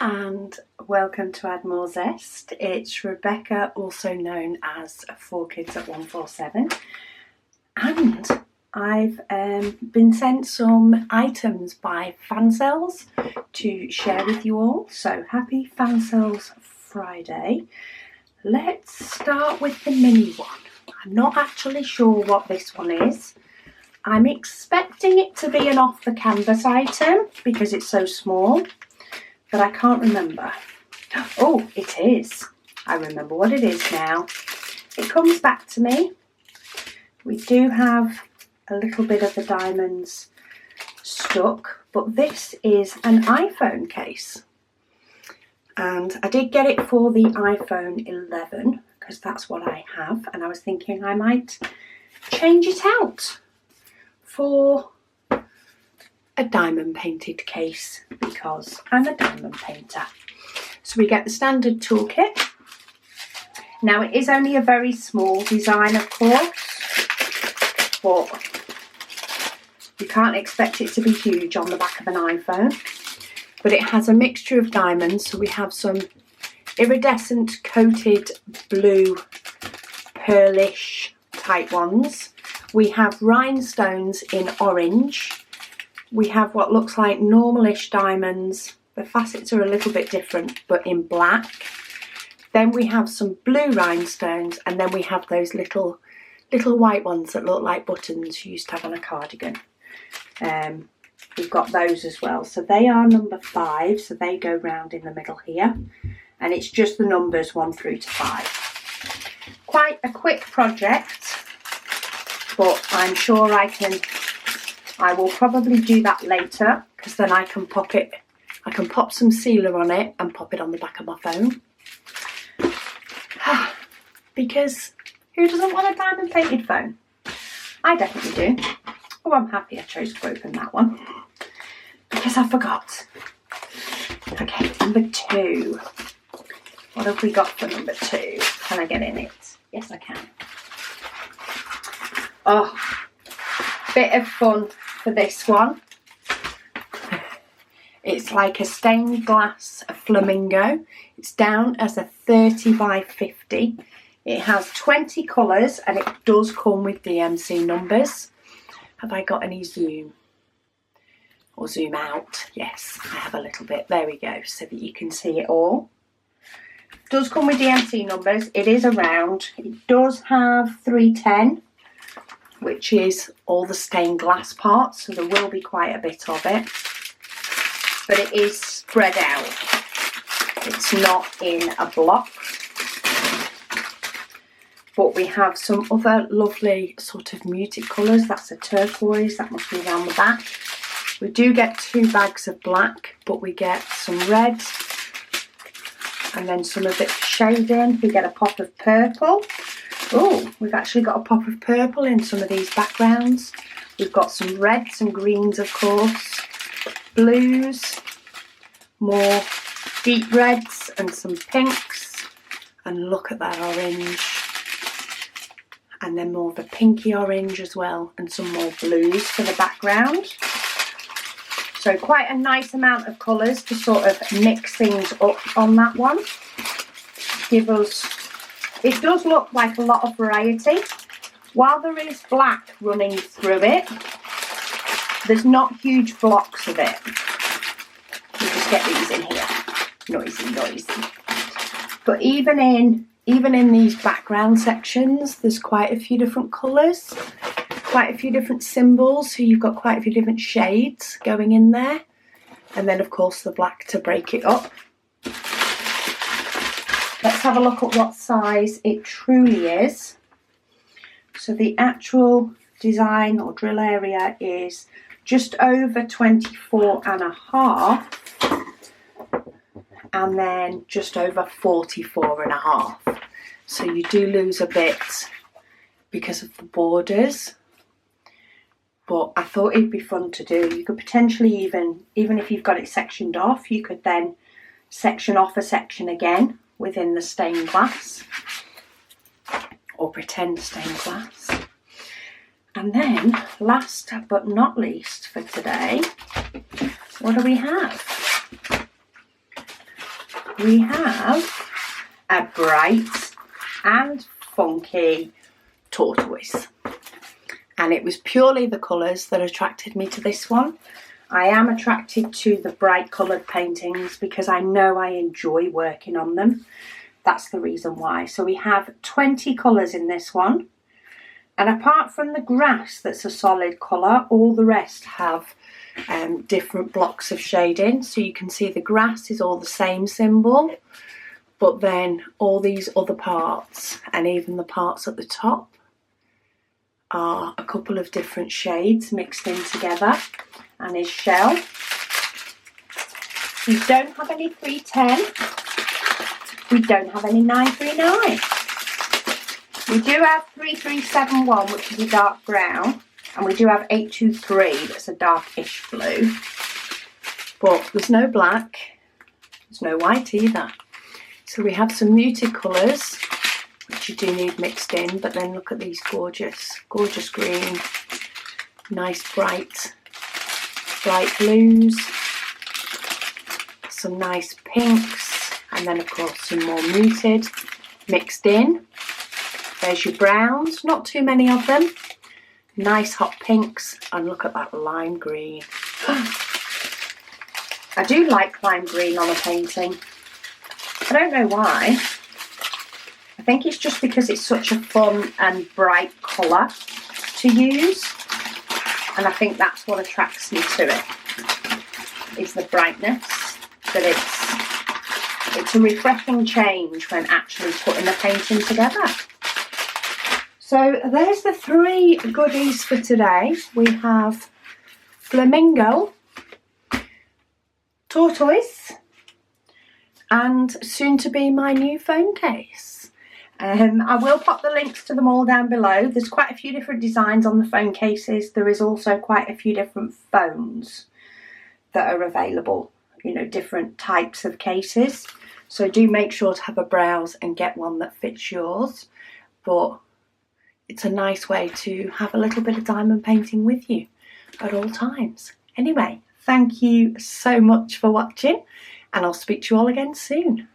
and welcome to Add More Zest. It's Rebecca, also known as 4Kids at 147, and I've been sent some items by Fansells to share with you all. So happy Fansells Friday. Let's start with the mini one. I'm not actually sure what this one is. I'm expecting it to be an off the canvas item because it's so small, but I can't remember. Oh, it is. I remember what it is now. It comes back to me. We do have a little bit of the diamonds stuck, but this is an iPhone case. And I did get it for the iPhone 11 because that's what I have, and I was thinking I might change it out for a diamond painted case because I'm a diamond painter. So we get the standard toolkit. Now it is only a very small design, of course, but you can't expect it to be huge on the back of an iPhone. But it has a mixture of diamonds, so we have some iridescent coated blue pearlish type ones. We have rhinestones in orange. We have what looks like normalish diamonds. The facets are a little bit different, but in black. Then we have some blue rhinestones, and then we have those little white ones that look like buttons you used to have on a cardigan. We've got those as well. So they are number 5, so they go round in the middle here. And it's just the numbers 1 through to 5. Quite a quick project, but I'm sure I will probably do that later, because then I can pop some sealer on it and pop it on the back of my phone. Because who doesn't want a diamond painted phone? I definitely do. Oh, I'm happy I chose to open that one because I forgot. Okay, number 2. What have we got for number 2? Can I get in it? Yes, I can. Oh, bit of fun for this one. It's like a stained glass flamingo. It's down as a 30 by 50. It has 20 colours and it does come with DMC numbers. Have I got any zoom? Or zoom out? Yes, I have a little bit. There we go, so that you can see it all. It does come with DMC numbers. It is a round. It does have 310. Which is all the stained glass parts, so there will be quite a bit of it, but it is spread out. It's not in a block. But we have some other lovely sort of muted colours. That's a turquoise, that must be around the back. We do get 2 bags of black, but we get some red and then some of it shading. We get a pop of purple. Oh, we've actually got a pop of purple in some of these backgrounds. We've got some reds and greens, of course, blues, more deep reds and some pinks. And look at that orange. And then more of a pinky orange as well, and some more blues for the background. So quite a nice amount of colours to sort of mix things up on that one. It does look like a lot of variety. While there is black running through it, there's not huge blocks of it. You just get these in here. Noisy. But even in these background sections, there's quite a few different colours, quite a few different symbols. So you've got quite a few different shades going in there. And then, of course, the black to break it up. Let's have a look at what size it truly is. So the actual design or drill area is just over 24.5 and then just over 44.5. So you do lose a bit because of the borders. But I thought it'd be fun to do. You could potentially even if you've got it sectioned off, you could then section off a section again within the stained glass, or pretend stained glass. And then, last but not least for today, what do we have? we have a bright and funky tortoise. And it was purely the colours that attracted me to this one. I am attracted to the bright coloured paintings because I know I enjoy working on them. That's the reason why. So we have 20 colours in this one. And apart from the grass that's a solid colour, all the rest have different blocks of shading. So you can see the grass is all the same symbol, but then all these other parts and even the parts at the top are a couple of different shades mixed in together, and his shell. We don't have any 310. We don't have any 939. We do have 3371, which is a dark brown, and we do have 823, that's a darkish blue. But there's no black, there's no white either. So we have some muted colours, which you do need mixed in, but then look at these gorgeous, gorgeous green, nice bright blues, some nice pinks, and then of course some more muted mixed in. There's your browns, not too many of them. Nice hot pinks, and look at that lime green. I do like lime green on a painting. I don't know why. I think it's just because it's such a fun and bright colour to use. And I think that's what attracts me to it, is the brightness. That it's a refreshing change when actually putting a painting together. So there's the 3 goodies for today. We have flamingo, tortoise, and soon to be my new phone case. I will pop the links to them all down below. There's quite a few different designs on the phone cases. There is also quite a few different phones that are available, you know, different types of cases. So do make sure to have a browse and get one that fits yours. But it's a nice way to have a little bit of diamond painting with you at all times. Anyway, thank you so much for watching, and I'll speak to you all again soon.